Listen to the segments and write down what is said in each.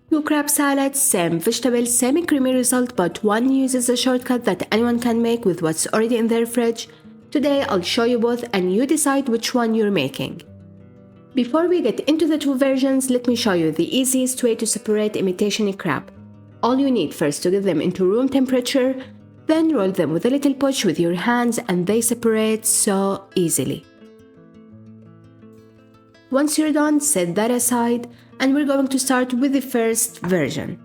Two crab salads, same vegetable, same creamy result, but one uses a shortcut that anyone can make with what's already in their fridge. Today I'll show you both and you decide which one you're making. Before we get into the two versions, let me show you the easiest way to separate imitation crab. All you need first to get them into room temperature, then roll them with a little push with your hands and they separate so easily. Once you're done, set that aside and we're going to start with the first version.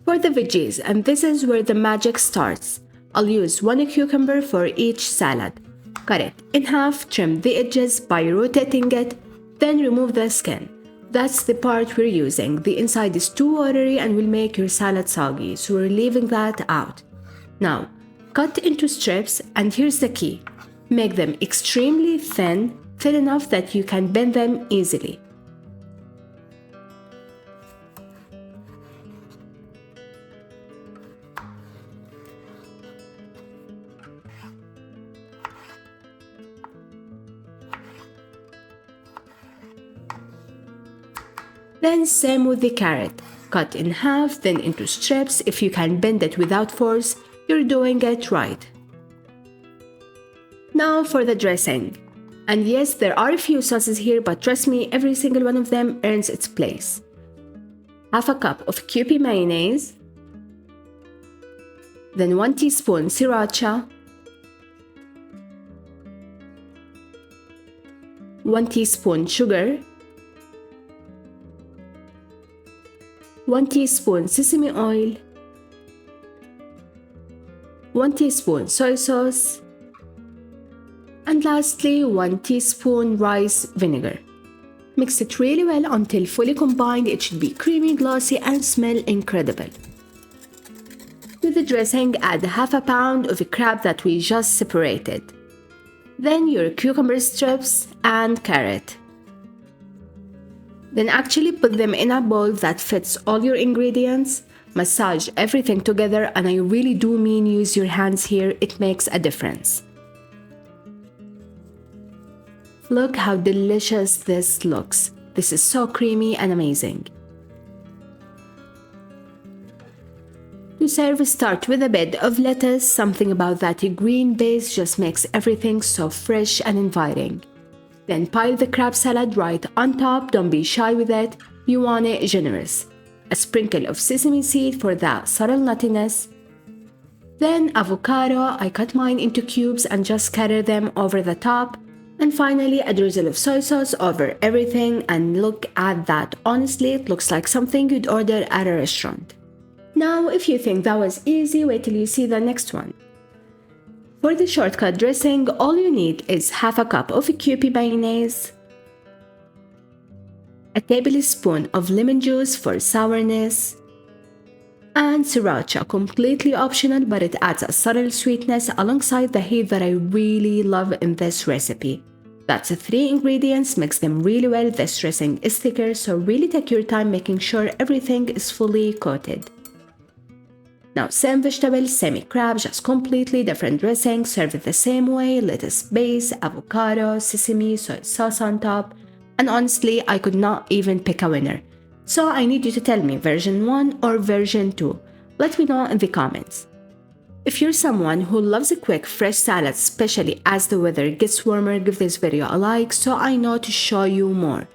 For the veggies, and this is where the magic starts, I'll use one cucumber for each salad. Cut it in half, trim the edges by rotating it, then remove the skin. That's the part we're using. The inside is too watery and will make your salad soggy, so we're leaving that out. Now, cut into strips, and here's the key. Make them extremely thin enough that you can bend them easily. Then same with the carrot. Cut in half, then into strips. If you can bend it without force, you're doing it right. Now for the dressing. And yes, there are a few sauces here, but trust me, every single one of them earns its place. Half a cup of Kewpie mayonnaise, then 1 teaspoon sriracha, 1 teaspoon sugar, 1 teaspoon sesame oil, 1 teaspoon soy sauce, and lastly 1 teaspoon rice vinegar. Mix it really well until fully combined. It should be creamy, glossy, and smell incredible. To the dressing, add half a pound of crab that we just separated. Then your cucumber strips and carrot. Then actually put them in a bowl that fits all your ingredients. Massage everything together, and I really do mean use your hands here, it makes a difference. Look how delicious this looks. This is so creamy and amazing. To serve, start with a bit of lettuce. Something about that green base just makes everything so fresh and inviting. Then pile the crab salad right on top. Don't be shy with it. You want it generous. A sprinkle of sesame seed for that subtle nuttiness. Then avocado. I cut mine into cubes and just scatter them over the top. And finally, a drizzle of soy sauce over everything, and look at that. Honestly, it looks like something you'd order at a restaurant. Now, if you think that was easy, wait till you see the next one. For the shortcut dressing, all you need is half a cup of Kewpie mayonnaise, a tablespoon of lemon juice for sourness, and sriracha, completely optional, but it adds a subtle sweetness alongside the heat that I really love in this recipe. That's 3 ingredients, mix them really well. This dressing is thicker, so really take your time making sure everything is fully coated. Now same vegetable, same crab, just completely different dressing. Serve it the same way, lettuce base, avocado, sesame, soy sauce on top. And honestly, I could not even pick a winner. So I need you to tell me version 1 or version 2. Let me know in the comments. If you're someone who loves a quick fresh salad, especially as the weather gets warmer, give this video a like so I know to show you more.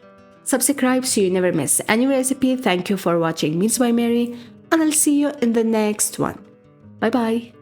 Subscribe so you never miss any recipe. Thank you for watching Meals by Mary, and I'll see you in the next one. Bye bye.